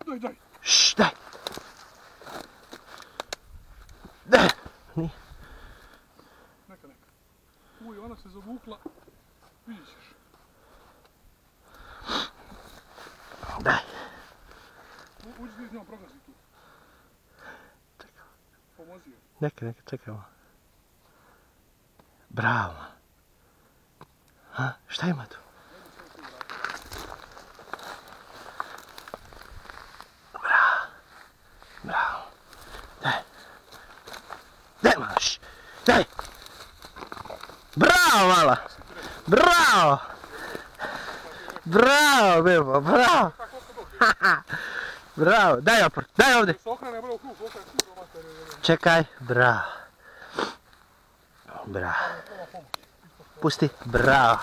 Daj. Šš, daj. Daj. Neka. Uj, ona se zavukla. Vidit ćeš. Daj. Uđi ti s njom, progazi tu. Pomozi joj. Neka, čekaj. Bravo. Ha, šta ima tu? Bravo. Daj malaš. Daj. Bravo mala. Bravo bebo, bravo. Bravo, daj opor, daj ovdje. Čekaj, bravo. Pusti, bravo.